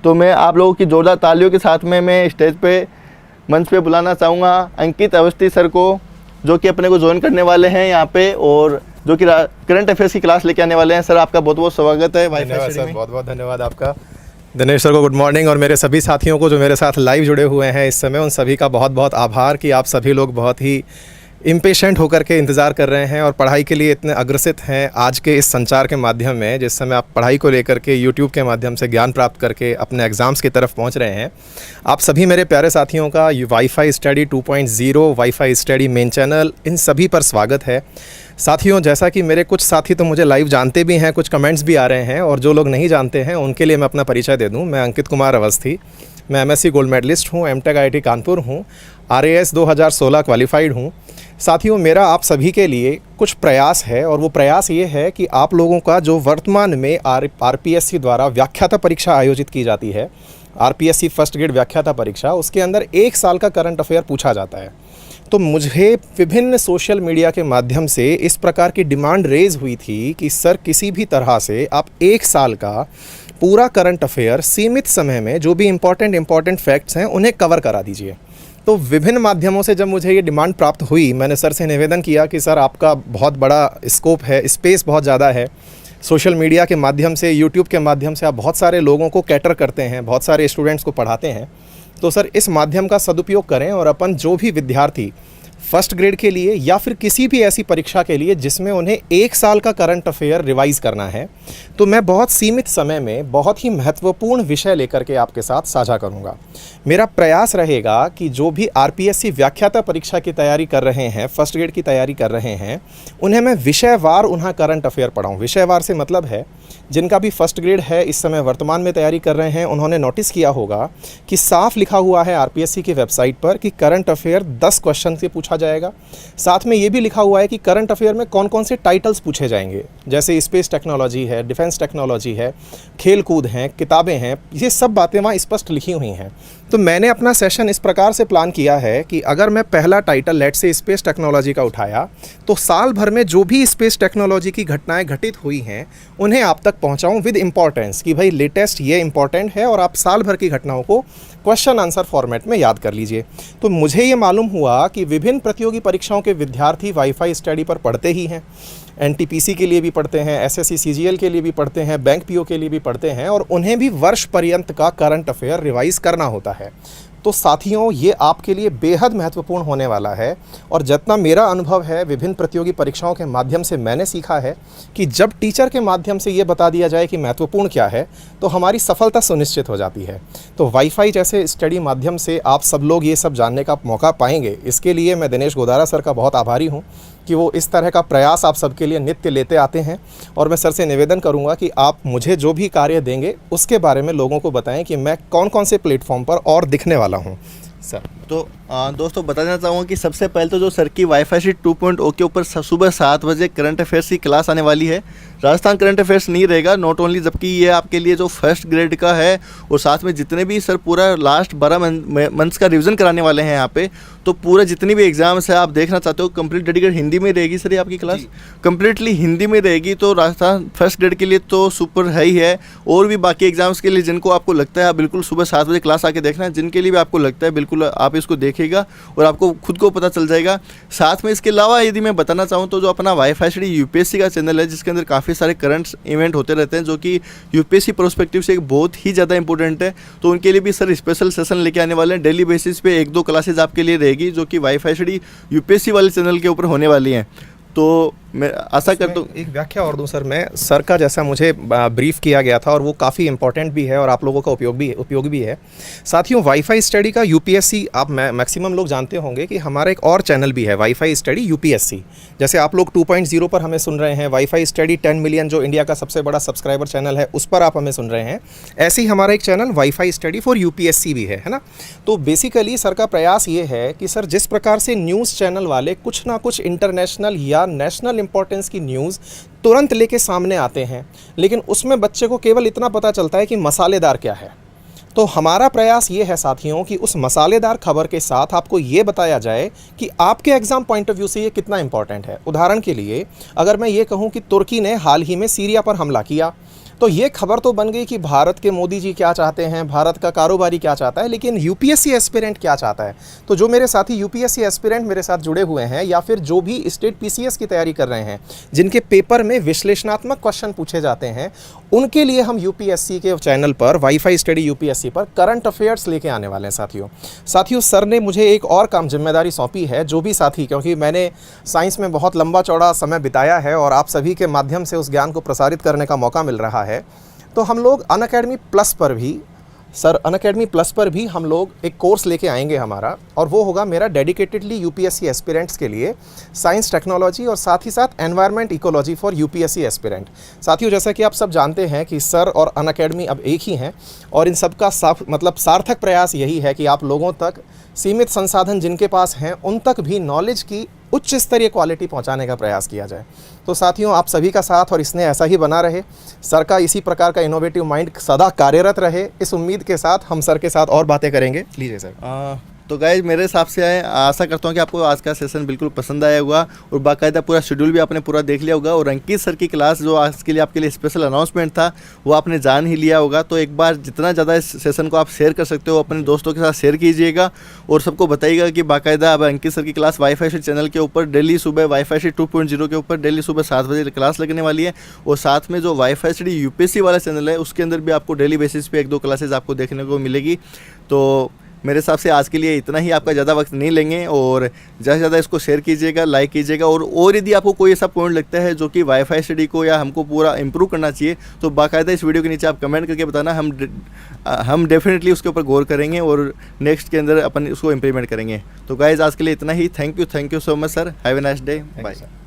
तो मैं आप लोगों की जोरदार तालियों के साथ में मैं स्टेज पे मंच पे बुलाना चाहूँगा अंकित अवस्थी सर को, जो कि अपने को ज्वाइन करने वाले हैं यहाँ पे और जो कि करंट अफेयर्स की क्लास लेके आने वाले हैं। सर आपका बहुत बहुत स्वागत है वाईफाई सर, बहुत बहुत धन्यवाद आपका। दिनेश सर को गुड मॉर्निंग, और मेरे सभी साथियों को जो मेरे साथ लाइव जुड़े हुए हैं इस समय, उन सभी का बहुत बहुत आभार कि आप सभी लोग बहुत ही इम्पेशेंट होकर के इंतज़ार कर रहे हैं और पढ़ाई के लिए इतने अग्रसित हैं आज के इस संचार के माध्यम में, जिस समय आप पढ़ाई को लेकर के यूट्यूब के माध्यम से ज्ञान प्राप्त करके अपने एग्ज़ाम्स की तरफ पहुंच रहे हैं। आप सभी मेरे प्यारे साथियों का WiFi Study 2.0 WiFi Study main channel, इन सभी पर स्वागत है। साथियों, जैसा कि मेरे कुछ साथी तो मुझे लाइव जानते भी हैं, कुछ कमेंट्स भी आ रहे हैं, और जो लोग नहीं जानते हैं उनके लिए मैं अपना परिचय दे दूँ। मैं अंकित कुमार अवस्थी, मैं MSc गोल्ड मेडलिस्ट हूँ, एमटेक IIT कानपुर हूँ, RAS 2016 क्वालिफाइड हूँ। साथियों, मेरा आप सभी के लिए कुछ प्रयास है, और वो प्रयास ये है कि आप लोगों का जो वर्तमान में RPSC द्वारा व्याख्याता परीक्षा आयोजित की जाती है, RPSC फर्स्ट ग्रेड व्याख्याता परीक्षा, उसके अंदर 1 साल का करंट अफेयर पूछा जाता है। तो मुझे विभिन्न सोशल मीडिया के माध्यम से इस प्रकार की डिमांड रेज हुई थी कि सर किसी भी तरह से आप 1 साल का पूरा करंट अफेयर सीमित समय में जो भी इम्पॉर्टेंट फैक्ट्स हैं उन्हें कवर करा दीजिए। तो विभिन्न माध्यमों से जब मुझे ये डिमांड प्राप्त हुई, मैंने सर से निवेदन किया कि सर आपका बहुत बड़ा स्कोप है, स्पेस बहुत ज़्यादा है, सोशल मीडिया के माध्यम से, यूट्यूब के माध्यम से आप बहुत सारे लोगों को कैटर करते हैं, बहुत सारे स्टूडेंट्स को पढ़ाते हैं, तो सर इस माध्यम का सदुपयोग करें और अपन जो भी विद्यार्थी फर्स्ट ग्रेड के लिए या फिर किसी भी ऐसी परीक्षा के लिए जिसमें उन्हें 1 साल का करंट अफेयर रिवाइज़ करना है, तो मैं बहुत सीमित समय में बहुत ही महत्वपूर्ण विषय लेकर के आपके साथ साझा करूंगा। मेरा प्रयास रहेगा कि जो भी RPSC व्याख्याता परीक्षा की तैयारी कर रहे हैं, फर्स्ट ग्रेड की तैयारी कर रहे हैं, उन्हें मैं विषयवार उन्हें करंट अफेयर पढ़ाऊँ। विषयवार से मतलब है जिनका भी फर्स्ट ग्रेड है, इस समय वर्तमान में तैयारी कर रहे हैं, उन्होंने नोटिस किया होगा कि साफ लिखा हुआ है RPSC की वेबसाइट पर कि करंट अफेयर 10 क्वेश्चन से पूछा जाएगा। साथ में ये भी लिखा हुआ है कि करंट अफेयर में कौन कौन से टाइटल्स पूछे जाएंगे, जैसे स्पेस टेक्नोलॉजी है, डिफेंस टेक्नोलॉजी है, खेल कूद हैं, किताबें हैं, ये सब बातें वहाँ स्पष्ट लिखी हुई हैं। तो मैंने अपना सेशन इस प्रकार से प्लान किया है कि अगर मैं पहला टाइटल लेट से स्पेस टेक्नोलॉजी का उठाया, तो साल भर में जो भी स्पेस टेक्नोलॉजी की घटनाएं घटित हुई हैं उन्हें आप तक पहुंचाऊं विद इंपॉर्टेंस, कि भाई लेटेस्ट ये इंपॉर्टेंट है और आप साल भर की घटनाओं को क्वेश्चन आंसर फॉर्मेट में याद कर लीजिए। तो मुझे ये मालूम हुआ कि विभिन्न प्रतियोगी परीक्षाओं के विद्यार्थी वाईफाई स्टडी पर पढ़ते ही हैं, NTPC के लिए भी पढ़ते हैं, SSC CGL के लिए भी पढ़ते हैं, बैंक PO के लिए भी पढ़ते हैं, और उन्हें भी वर्ष पर्यंत का करंट अफेयर रिवाइज करना होता है। तो साथियों, ये आपके लिए बेहद महत्वपूर्ण होने वाला है, और जितना मेरा अनुभव है विभिन्न प्रतियोगी परीक्षाओं के माध्यम से मैंने सीखा है कि जब टीचर के माध्यम से ये बता दिया जाए कि महत्वपूर्ण क्या है, तो हमारी सफलता सुनिश्चित हो जाती है। तो वाईफाई जैसे स्टडी माध्यम से आप सब लोग ये सब जानने का मौका पाएंगे। इसके लिए मैं दिनेश गोदारा सर का बहुत आभारी हूँ कि वो इस तरह का प्रयास आप सबके लिए नित्य लेते आते हैं, और मैं सर से निवेदन करूंगा कि आप मुझे जो भी कार्य देंगे उसके बारे में लोगों को बताएं कि मैं कौन कौन से प्लेटफॉर्म पर और दिखने वाला हूं सर। तो दोस्तों बताना चाहूँगा कि सबसे पहले तो जो सर की वाईफाई स्टडी 2.0 के ऊपर सुबह 7 बजे करंट अफेयर्स की क्लास आने वाली है। राजस्थान करंट अफेयर्स नहीं रहेगा, नॉट ओनली, जबकि ये आपके लिए जो फर्स्ट ग्रेड का है और साथ में जितने भी सर पूरा लास्ट 12 मंथ्स का रिवीजन कराने वाले हैं यहाँ पे, तो पूरे जितनी भी एग्जाम्स है आप देखना चाहते हो कंप्लीट डेडिकेट हिंदी में रहेगी सर। ये आपकी क्लास कंप्लीटली हिंदी में रहेगी, तो राजस्थान फर्स्ट ग्रेड के लिए तो सुपर है ही है। और भी बाकी एग्जाम्स के लिए जिनको आपको लगता है आप बिल्कुल सुबह 7 बजे क्लास आके देखना है, जिनके लिए भी आपको लगता है बिल्कुल आप इसको देखिएगा और आपको खुद को पता चल जाएगा। साथ में इसके अलावा यदि मैं बताना चाहूँ तो जो अपना वाईफाई स्टडी UPSC का चैनल है, जिसके अंदर काफ़ी सारे करंट इवेंट होते रहते हैं जो कि UPSC प्रोस्पेक्टिव से एक बहुत ही ज़्यादा इंपॉर्टेंट है, तो उनके लिए भी सर स्पेशल सेशन लेके आने वाले हैं। डेली बेसिस पे 1-2 क्लासेज आपके लिए रहेगी जो कि वाईफाई स्टडी UPSC वाले चैनल के ऊपर होने वाली हैं। तो मैं आशा करता हूँ एक व्याख्या और दूँ सर, मैं सर का जैसा मुझे ब्रीफ किया गया था और वो काफ़ी इंपॉर्टेंट भी है और आप लोगों का उपयोग भी है। साथियों, वाईफाई स्टडी का UPSC आप मैक्सिमम लोग जानते होंगे कि हमारा एक और चैनल भी है वाईफाई स्टडी UPSC। जैसे आप लोग 2.0 पर हमें सुन रहे हैं, वाईफाई स्टडी 10 मिलियन जो इंडिया का सबसे बड़ा सब्सक्राइबर चैनल है उस पर आप हमें सुन रहे हैं, ऐसे ही हमारा एक channel wifi study for UPSC भी है ना। तो बेसिकली सर का प्रयास ये है कि सर जिस प्रकार से न्यूज़ चैनल वाले कुछ ना कुछ इंटरनेशनल या नेशनल इंपॉर्टेंस की न्यूज़ तुरंत लेके सामने आते हैं, लेकिन उसमें बच्चे को केवल इतना पता चलता है कि मसालेदार क्या है। तो हमारा प्रयास ये है साथियों कि उस मसालेदार खबर के साथ आपको ये बताया जाए कि आपके एग्जाम पॉइंट ऑफ व्यू से ये कितना इंपॉर्टेंट है। उदाहरण के लिए अगर मैं ये कहूँ कि तुर्की ने हाल ही में सीरिया पर हमला किया, तो ये खबर तो बन गई कि भारत के मोदी जी क्या चाहते हैं, भारत का कारोबारी क्या चाहता है, लेकिन यूपीएससी एस्पिरेंट क्या चाहता है। तो जो मेरे साथी यूपीएससी एस्पिरेंट मेरे साथ जुड़े हुए हैं या फिर जो भी स्टेट पीसीएस की तैयारी कर रहे हैं, जिनके पेपर में विश्लेषणात्मक क्वेश्चन पूछे जाते हैं, उनके लिए हम यूपीएससी के चैनल पर वाईफाई स्टडी यूपीएससी पर करंट अफेयर्स लेके आने वाले हैं साथियों। सर ने मुझे एक और काम जिम्मेदारी सौंपी है, जो भी साथी, क्योंकि मैंने साइंस में बहुत लंबा चौड़ा समय बिताया है और आप सभी के माध्यम से उस ज्ञान को प्रसारित करने का मौका मिल रहा है, तो हम लोग अनअकैडमी प्लस पर भी अनअकैडमी प्लस पर भी हम लोग एक कोर्स लेके आएंगे हमारा, और वो होगा मेरा डेडिकेटेडली यूपीएससी एस्पिरेंट्स के लिए साइंस टेक्नोलॉजी और साथ ही साथ environment ecology for UPSC aspirant. साथियों, जैसा कि आप सब जानते हैं कि सर और अनअकैडमी अब एक ही हैं, और इन सब का सार्थक प्रयास यही है कि आप लोगों तक सीमित संसाधन जिनके पास हैं उन तक भी नॉलेज की उच्च स्तरीय क्वालिटी पहुंचाने का प्रयास किया जाए। तो साथियों, आप सभी का साथ और इसने ऐसा ही बना रहे, सर का इसी प्रकार का इनोवेटिव माइंड सदा कार्यरत रहे, इस उम्मीद के साथ हम सर के साथ और बातें करेंगे। लीजिए सर। तो गाइज, मेरे हिसाब से आशा करता हूँ कि आपको आज का सेशन बिल्कुल पसंद आया होगा और बाकायदा पूरा शेड्यूल भी आपने पूरा देख लिया होगा, और अंकित सर की क्लास जो आज के लिए आपके लिए स्पेशल अनाउंसमेंट था वो आपने जान ही लिया होगा। तो एक बार जितना ज़्यादा इस सेशन को आप शेयर कर सकते हो अपने दोस्तों के साथ शेयर कीजिएगा और सबको बताइएगा कि बाकायदा अब अंकित सर की क्लास वाईफाई से चैनल के ऊपर डेली सुबह वाईफाई से 2.0 के ऊपर डेली सुबह 7 बजे क्लास लगने वाली है, और साथ में जो वाईफाई स्टडी यूपीएससी वाला चैनल है उसके अंदर भी आपको डेली बेसिस पे 1-2 क्लासेज आपको देखने को मिलेगी। तो मेरे हिसाब से आज के लिए इतना ही, आपका ज़्यादा वक्त नहीं लेंगे, और ज़्यादा से ज़्यादा इसको शेयर कीजिएगा, लाइक कीजिएगा, और यदि आपको कोई ऐसा पॉइंट लगता है जो कि वाईफाई स्टडी को या हमको पूरा इंप्रूव करना चाहिए तो बाकायदा इस वीडियो के नीचे आप कमेंट करके बताना, हम डेफिनेटली उसके ऊपर गौर करेंगे और नेक्स्ट के अंदर अपन उसको इम्प्लीमेंट करेंगे। तो गाइज, आज के लिए इतना ही। Thank you so much sir. Have a nice day. Bye.